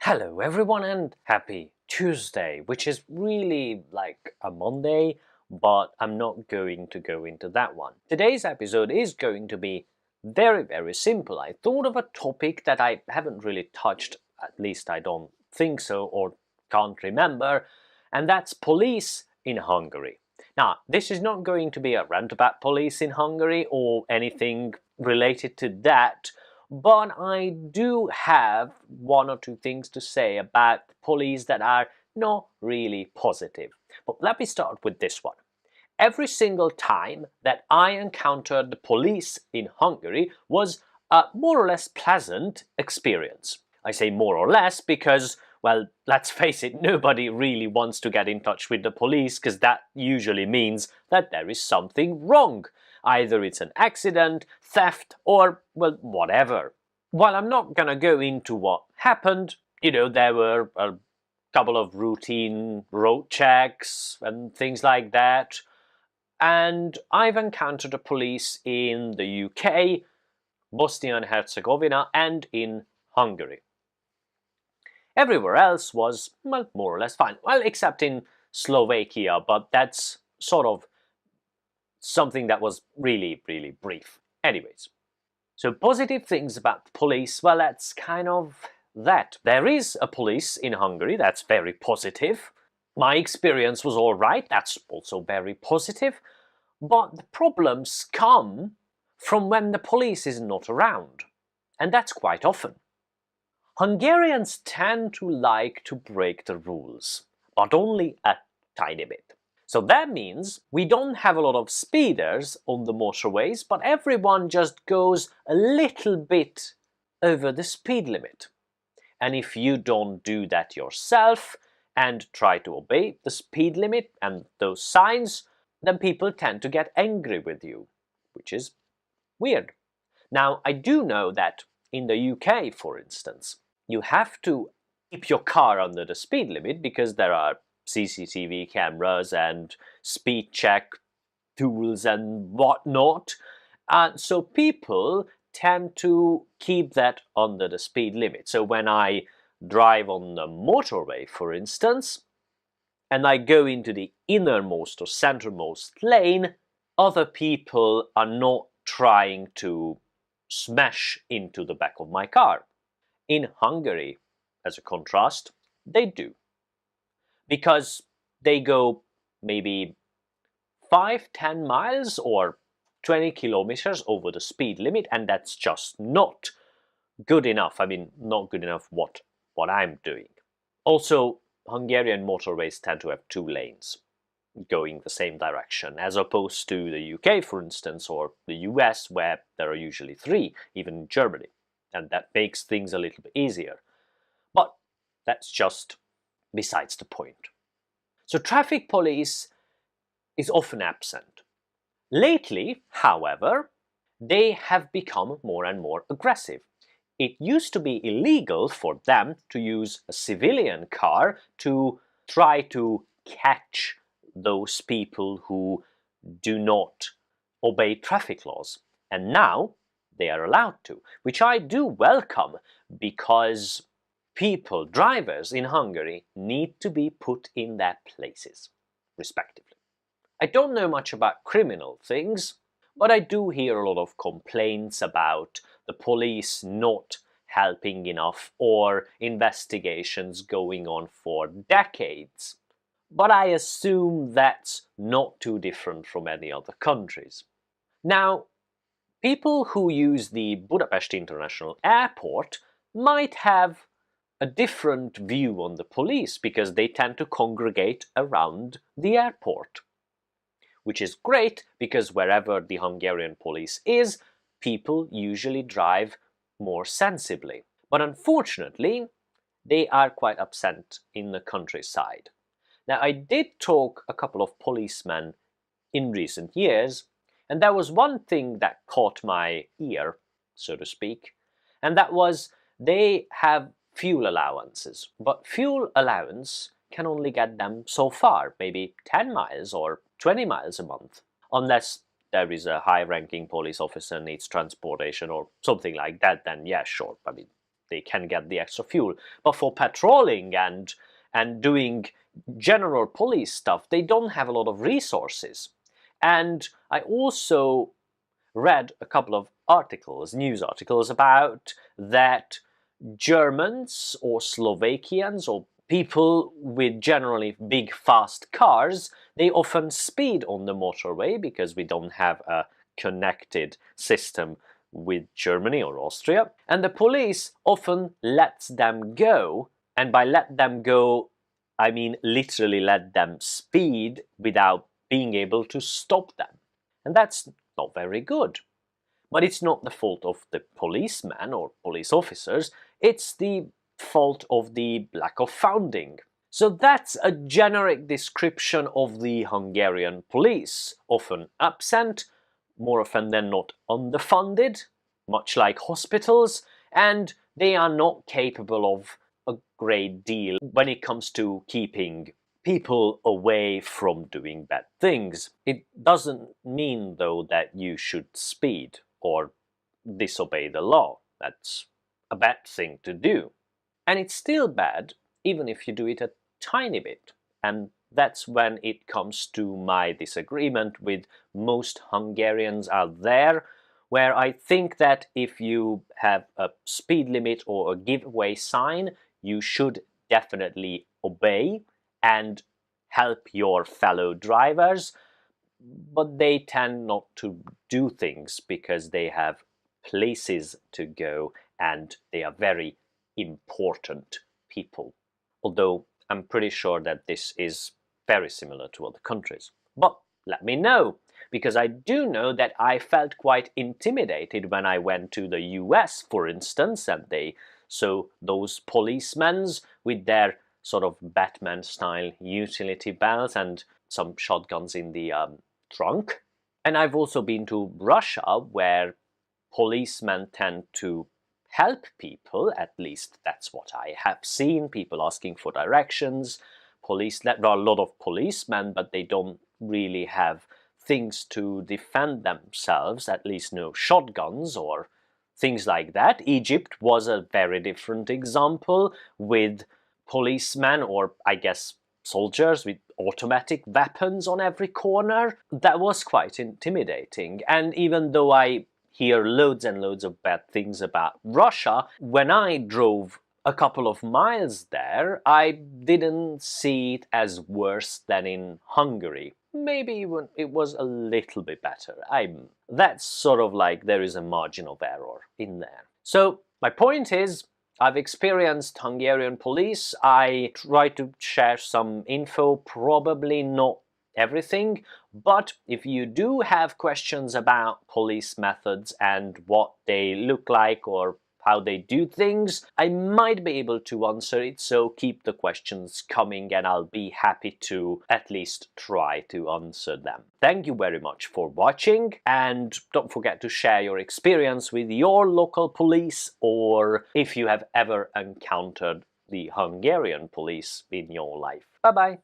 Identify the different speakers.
Speaker 1: Hello everyone and happy Tuesday, which is really like a Monday, but I'm not going to go into that one. Today's episode is going to be very simple. I thought of a topic that I haven't really touched, at least I don't think so or can't remember, and that's police in Hungary. Now, this is not going to be a rant about police in Hungary or anything related to that, but I do have one or two things to say about police that are not really positive. But let me start with this one. Every single time that I encountered the police in Hungary was a more or less pleasant experience. I say more or less because, well, let's face it, nobody really wants to get in touch with the police because that usually means that there is something wrong. Either it's an accident, theft, or, well, whatever. While I'm not gonna go into what happened, there were a couple of routine road checks and things like that. And I've encountered the police in the UK, Bosnia and Herzegovina, and in Hungary. Everywhere else was, well, more or less fine. Well, except in Slovakia, but that's sort of something that was really brief. Anyways, so positive things about the police, well, that's kind of that. There is a police in Hungary, that's very positive. My experience was all right, that's also very positive. But the problems come from when the police is not around. And that's quite often. Hungarians tend to like to break the rules, but only a tiny bit. So that means we don't have a lot of speeders on the motorways, but everyone just goes a little bit over the speed limit. And if you don't do that yourself and try to obey the speed limit and those signs, then people tend to get angry with you, which is weird. Now, I do know that in the UK, for instance, you have to keep your car under the speed limit because there are CCTV cameras and speed check tools and whatnot. So people tend to keep that under the speed limit. So when I drive on the motorway, for instance, and I go into the innermost or centermost lane, other people are not trying to smash into the back of my car. In Hungary, as a contrast, they do. Because they go maybe 5-10 miles or 20 kilometers over the speed limit, and that's just not good enough. I mean, not good enough what I'm doing. Also, Hungarian motorways tend to have 2 lanes going the same direction, as opposed to the UK, for instance, or the US, where there are usually 3, even in Germany, and that makes things a little bit easier. But that's just besides the point. So traffic police is often absent. Lately, however, they have become more and more aggressive. It used to be illegal for them to use a civilian car to try to catch those people who do not obey traffic laws. And now they are allowed to, which I do welcome because people, drivers in Hungary, need to be put in their places, respectively. I don't know much about criminal things, but I do hear a lot of complaints about the police not helping enough or investigations going on for decades. But I assume that's not too different from any other countries. Now, people who use the Budapest International Airport might have a different view on the police because they tend to congregate around the airport. Which is great because wherever the Hungarian police is, people usually drive more sensibly. But unfortunately, they are quite absent in the countryside. Now, I did talk a couple of policemen in recent years, and there was one thing that caught my ear, so to speak, and that was they have fuel allowances, but fuel allowance can only get them so far, maybe 10 miles or 20 miles a month, unless there is a high-ranking police officer needs transportation or something like that, then yeah, sure, I mean, they can get the extra fuel. But for patrolling and doing general police stuff, they don't have a lot of resources. And I also read a couple of articles, news articles, about that Germans or Slovakians or people with generally big fast cars, they often speed on the motorway because we don't have a connected system with Germany or Austria, and the police often lets them go, and by let them go I mean literally let them speed without being able to stop them. And that's not very good. But it's not the fault of the policeman or police officers, it's the fault of the lack of funding. So that's a generic description of the Hungarian police, often absent, more often than not underfunded, much like hospitals, and they are not capable of a great deal when it comes to keeping people away from doing bad things. It doesn't mean, though, that you should speed or disobey the law. That's a bad thing to do. And it's still bad even if you do it a tiny bit. And that's when it comes to my disagreement with most Hungarians out there, where I think that if you have a speed limit or a giveaway sign, you should definitely obey and help your fellow drivers, but they tend not to do things because they have places to go and they are very important people. Although I'm pretty sure that this is very similar to other countries. But let me know, because I do know that I felt quite intimidated when I went to the US, for instance, and they saw those policemen with their sort of Batman-style utility belts and some shotguns in the trunk. And I've also been to Russia, where policemen tend to help people, at least that's what I have seen, people asking for directions. There are a lot of policemen, but they don't really have things to defend themselves, at least no shotguns or things like that. Egypt was a very different example, with policemen, or I guess soldiers with automatic weapons on every corner. That was quite intimidating. And even though I hear loads and loads of bad things about Russia, when I drove a couple of miles there, I didn't see it as worse than in Hungary. Maybe even it was a little bit better. That's sort of like there is a margin of error in there. So my point is, I've experienced Hungarian police. I try to share some info, probably not everything, but if you do have questions about police methods and what they look like or how they do things, I might be able to answer it, so keep the questions coming and I'll be happy to at least try to answer them. Thank you very much for watching, and don't forget to share your experience with your local police, or if you have ever encountered the Hungarian police in your life. Bye bye!